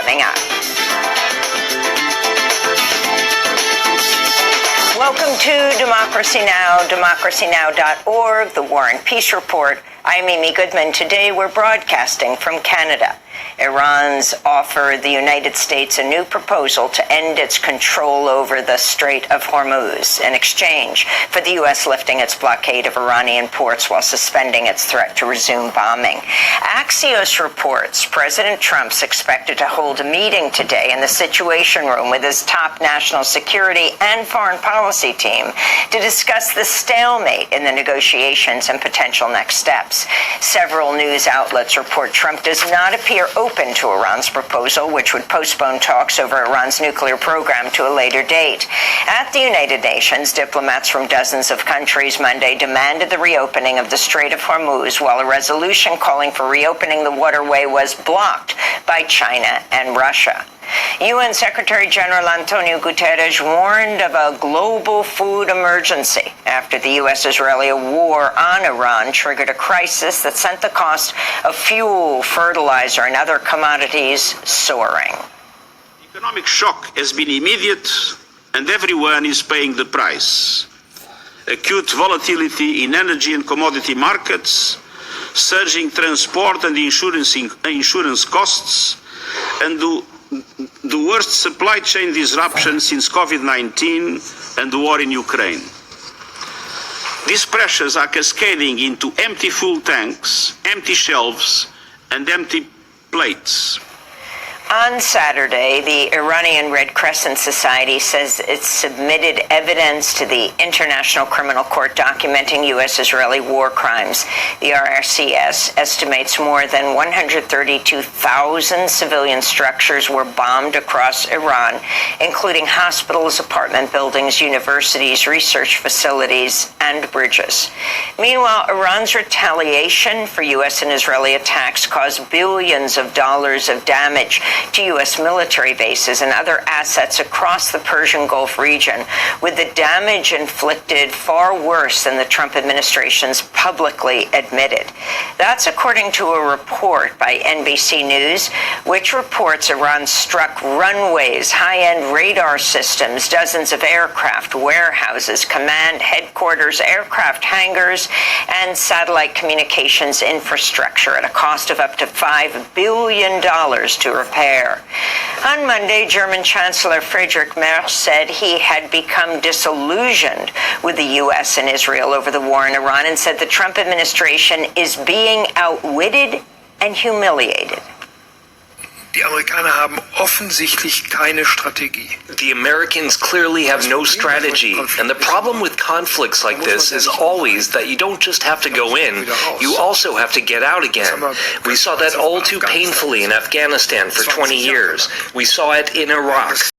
coming up. Welcome to Democracy Now!, democracynow.org, the War and Peace Report. I'm Amy Goodman. Today we're broadcasting from Canada. Iran's offered the United States a new proposal to end its control over the Strait of Hormuz in exchange for the U.S. lifting its blockade of Iranian ports while suspending its threat to resume bombing. Axios reports President Trump's expected to hold a meeting today in the Situation Room with his top national security and foreign policy team to discuss the stalemate in the negotiations and potential next steps. Several news outlets report Trump does not appear open to Iran's proposal, which would postpone talks over Iran's nuclear program to a later date. At the United Nations, diplomats from dozens of countries Monday demanded the reopening of the Strait of Hormuz, while a resolution calling for reopening the waterway was blocked by China and Russia. UN Secretary General Antonio Guterres warned of a global food emergency after the U.S.-Israeli war on Iran triggered a crisis that sent the cost of fuel, fertilizer, and other commodities soaring. The economic shock has been immediate, and everyone is paying the price. Acute volatility in energy and commodity markets, surging transport and insurance costs, and the worst supply chain disruption since COVID-19 and the war in Ukraine. These pressures are cascading into empty fuel tanks, empty shelves, and empty plates. On Saturday, the Iranian Red Crescent Society says it submitted evidence to the International Criminal Court documenting U.S.-Israeli war crimes. The IRCS estimates more than 132,000 civilian structures were bombed across Iran, including hospitals, apartment buildings, universities, research facilities, and bridges. Meanwhile, Iran's retaliation for U.S. and Israeli attacks caused billions of dollars of damage to U.S. military bases and other assets across the Persian Gulf region, with the damage inflicted far worse than the Trump administration's publicly admitted. That's according to a report by NBC News, which reports Iran struck runways, high-end radar systems, dozens of aircraft, warehouses, command headquarters, aircraft hangars, and satellite communications infrastructure at a cost of up to $5 billion to repair. On Monday, German Chancellor Friedrich Merz said he had become disillusioned with the U.S. and Israel over the war in Iran and said the Trump administration is being outwitted and humiliated. Die Amerikaner haben offensichtlich keine Strategie. The Americans clearly have no strategy, and the problem with conflicts like this is always that you don't just have to go in, you also have to get out again. We saw that all too painfully in Afghanistan for 20 years. We saw it in Iraq.